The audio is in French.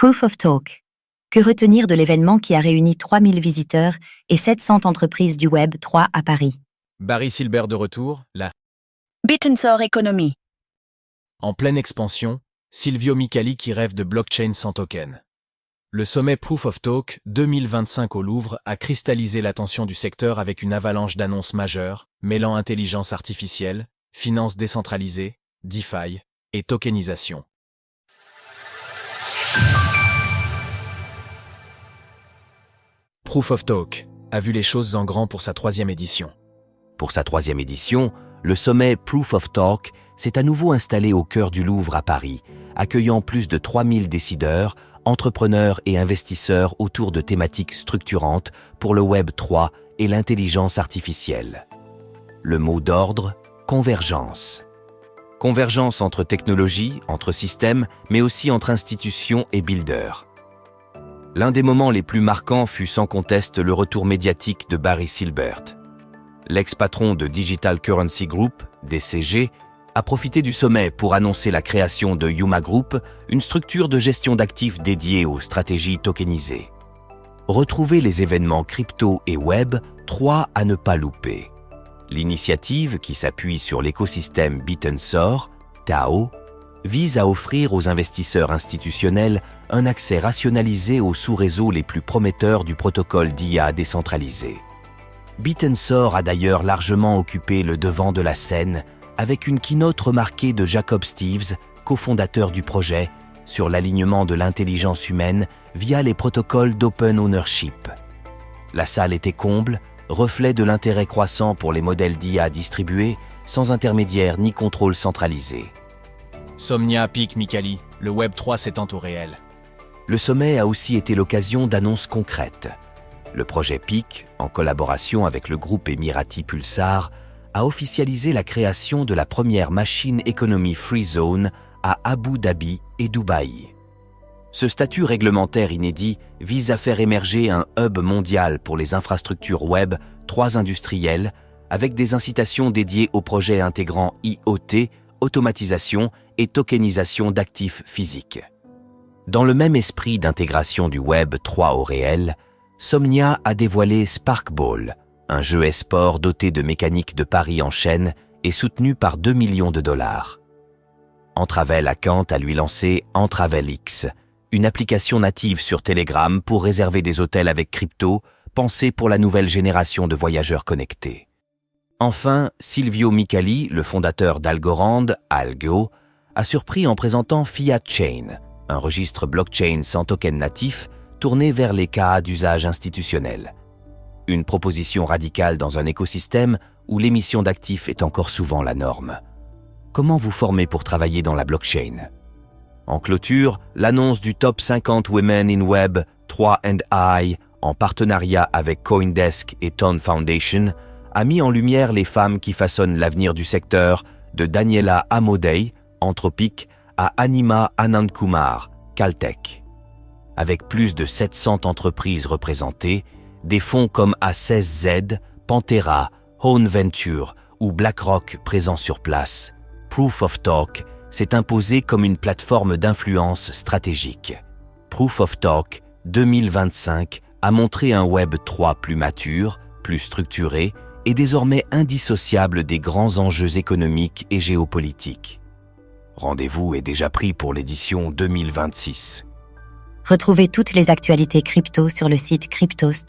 Proof of Talk. Que retenir de l'événement qui a réuni 3000 visiteurs et 700 entreprises du Web 3 à Paris? Barry Silbert de retour, là. Bitensor Economy. En pleine expansion, Silvio Micali qui rêve de blockchain sans token. Le sommet Proof of Talk 2025 au Louvre a cristallisé l'attention du secteur avec une avalanche d'annonces majeures, mêlant intelligence artificielle, finances décentralisées, DeFi et tokenisation. Proof of Talk a vu les choses en grand pour sa 3e édition. Pour sa 3e édition, le sommet Proof of Talk s'est à nouveau installé au cœur du Louvre à Paris, accueillant plus de 3000 décideurs, entrepreneurs et investisseurs autour de thématiques structurantes pour le Web 3 et l'intelligence artificielle. Le mot d'ordre, convergence. Convergence entre technologies, entre systèmes, mais aussi entre institutions et builders. L'un des moments les plus marquants fut sans conteste le retour médiatique de Barry Silbert. L'ex-patron de Digital Currency Group, DCG, a profité du sommet pour annoncer la création de Yuma Group, une structure de gestion d'actifs dédiée aux stratégies tokenisées. Retrouvez les événements crypto et web, 3 à ne pas louper. L'initiative, qui s'appuie sur l'écosystème Bitensor, TAO, vise à offrir aux investisseurs institutionnels un accès rationalisé aux sous-réseaux les plus prometteurs du protocole d'IA décentralisé. Bitensor a d'ailleurs largement occupé le devant de la scène, avec une keynote remarquée de Jacob Steves, cofondateur du projet, sur l'alignement de l'intelligence humaine via les protocoles d'open ownership. La salle était comble, reflet de l'intérêt croissant pour les modèles d'IA distribués, sans intermédiaire ni contrôle centralisé. Somnia pique Micali, le Web 3 s'étend au réel. Le sommet a aussi été l'occasion d'annonces concrètes. Le projet PIC, en collaboration avec le groupe Emirati Pulsar, a officialisé la création de la première machine economy free zone à Abu Dhabi et Dubaï. Ce statut réglementaire inédit vise à faire émerger un hub mondial pour les infrastructures web 3 industrielles, avec des incitations dédiées aux projets intégrant IoT, automatisation et tokenisation d'actifs physiques. Dans le même esprit d'intégration du Web 3 au réel, Somnia a dévoilé Sparkball, un jeu e-sport doté de mécaniques de paris en chaîne et soutenu par 2 millions de dollars. Entravel a quant à lui lancé EntravelX, une application native sur Telegram pour réserver des hôtels avec crypto, pensée pour la nouvelle génération de voyageurs connectés. Enfin, Silvio Micali, le fondateur d'Algorand, Algo, a surpris en présentant Fiat Chain, un registre blockchain sans token natif tourné vers les cas d'usage institutionnel. Une proposition radicale dans un écosystème où l'émission d'actifs est encore souvent la norme. Comment vous former pour travailler dans la blockchain? En clôture, l'annonce du Top 50 Women in Web 3 & I, en partenariat avec CoinDesk et Tone Foundation, a mis en lumière les femmes qui façonnent l'avenir du secteur, de Daniela Amodei, Anthropic, à Anima Anandkumar, Caltech. Avec plus de 700 entreprises représentées, des fonds comme A16Z, Pantera, Hone Venture ou BlackRock présents sur place, Proof of Talk s'est imposé comme une plateforme d'influence stratégique. Proof of Talk 2025 a montré un Web 3 plus mature, plus structuré et désormais indissociable des grands enjeux économiques et géopolitiques. Rendez-vous est déjà pris pour l'édition 2026. Retrouvez toutes les actualités crypto sur le site cryptost.fr.